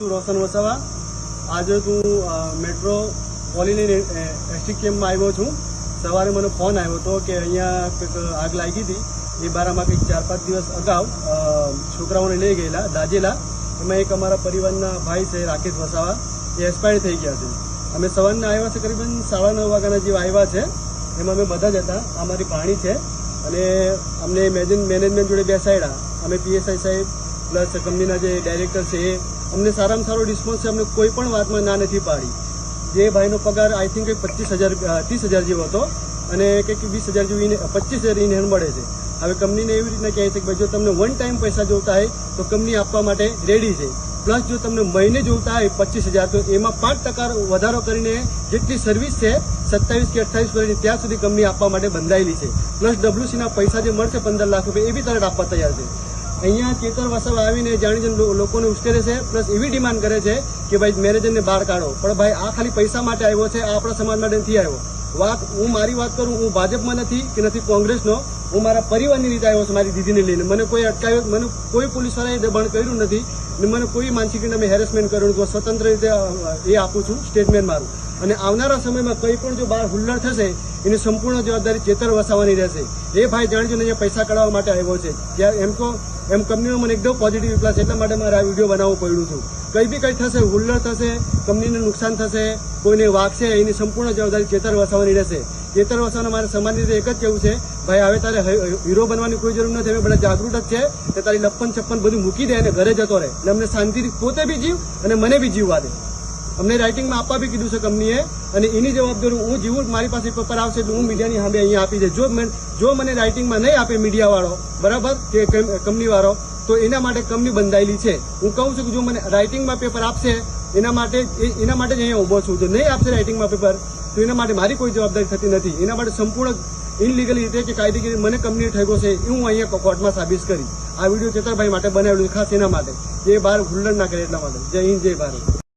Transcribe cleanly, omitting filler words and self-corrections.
રોશન વસાવા આજે હું metro પોલીને ST કેમ્પમાં આવ્યો છું। સવારે મને ફોન આવ્યો હતો કે અહીંયા કંઈક આગ લાગી હતી। એ બારામાં કંઈક 4-5 દિવસ અગાઉ છોકરાઓને લઈ ગયેલા દાજેલા। એમાં એક અમારા પરિવારના ભાઈ છે રાકેશ વસાવા, એ એક્સપાયર થઈ ગયા છે। અમે સવારના આવ્યા છે, કરીબન 9:30 વાગ્યાના જેવા આવ્યા છે। એમાં અમે બધા જ હતા। અમારી પાણી છે અને અમને મેનેજમેન્ટ જોડે બેસાડ્યા। અમે પીએસઆઈ સાહેબ પ્લસ કંપનીના જે ડાયરેક્ટર છે એ અમને સારામાં સારો રિસ્પોન્સ છે। અમને કોઈ પણ વાતમાં ના નથી પાડી। જે ભાઈનો પગાર આઈ થિંક 30,000 જેવો હતો અને કંઈક 20,000 જેવી 25,000 ઇન હેન્ડ મળે છે। હવે કંપનીને એવી રીતના કહે છે કે જો તમને વન ટાઈમ પૈસા જોતા હોય તો કંપની આપવા માટે રેડી છે, પ્લસ જો તમને મહિને જોતા હોય 25,000 તો એમાં 5% વધારો કરીને જેટલી સર્વિસ છે 27 કે 28 વર્ષની ત્યાં સુધી કંપની આપવા માટે બંધાયેલી છે। પ્લસ ડબ્લ્યુસીના પૈસા જે મળશે 15 લાખ રૂપિયા એ બી તરત આપવા તૈયાર છે। અહીંયા ચેતર વસાવા આવીને જાણી લોકોને ઉશ્કેરે છે, પ્લસ એવી ડિમાન્ડ કરે છે કે ભાઈ મેનેજરને બહાર કાઢો। પણ ભાઈ આ ખાલી પૈસા માટે આવ્યો છે, આ આપણા સમાજ માટે નથી આવ્યો। હું મારી વાત કરું, હું ભાજપમાં નથી કે નથી કોંગ્રેસનો, હું મારા પરિવારની રીતે આવ્યો છું, મારી દીદીને લઈને। મને કોઈ અટકાવ્યો, મને કોઈ પોલીસવાળાએ દબાણ કર્યું નથી ને મને કોઈ માનસિક રીતે મેં હેરેસમેન્ટ કર્યું નથી। સ્વતંત્ર રીતે એ આપું છું સ્ટેટમેન્ટ મારું। અને આવનારા સમયમાં કંઈ પણ જો બહાર હુલ્લડ થશે એની સંપૂર્ણ જવાબદારી ચેતર વસાવાની રહેશે। એ ભાઈ જાણજો ને અહીંયા પૈસા કઢાવવા માટે આવ્યો છે। જ્યારે એમ કંપનીનો મને એકદમ પોઝિટિવ રિપ્લાય છે, એટલા માટે મારે આ વિડીયો બનાવવું પડ્યું છું। કંઈ બી કંઈ થશે, હુલ્લડ થશે, કંપનીને નુકસાન થશે, કોઈને વાગશે, એની સંપૂર્ણ જવાબદારી ચેતર વસાવાની રહેશે। ચેતર વસાવાને મારે સમાજની રીતે એક જ કહેવું છે, ભાઈ હવે તારે હીરો બનવાની કોઈ જરૂર નથી। અમે બધા જાગૃત જ છે કે તારી લપ્પન છપ્પન બધું મૂકી દે અને ઘરે જતો રહે એટલે અમને શાંતિથી પોતે બી જીવ અને મને બી જીવવા દે। અમને રાઇટિંગમાં આપવા બી કીધું છે કંપનીએ અને એની જવાબદારી હું જીવું, મારી પાસે પેપર આવશે તો હું મીડિયાની સામે અહીંયા આપી દે। જો મને રાઇટિંગમાં નહીં આપે મીડિયાવાળો બરાબર કે કંપનીવાળો તો એના માટે કંપની બંધાયેલી છે। હું કહું છું કે જો મને રાઇટિંગમાં પેપર આપશે એના માટે જ અહીંયા ઊભો છું। જો નહીં આપશે રાઇટિંગમાં પેપર તો એના માટે મારી કોઈ જવાબદારી થતી નથી। એના માટે સંપૂર્ણ ઇનલીગલ રીતે કે કાયદેકીય મને કંપની ઠેકો છે એ હું અહીંયા કોર્ટમાં સાબિત કરી। આ વિડીયો ચેતરભાઈ માટે બનાવેલું છે, ખાસ એના માટે, જે બહાર હુલ્લડ ના કરે એટલા માટે। જય હિન્દ, જય ભારત।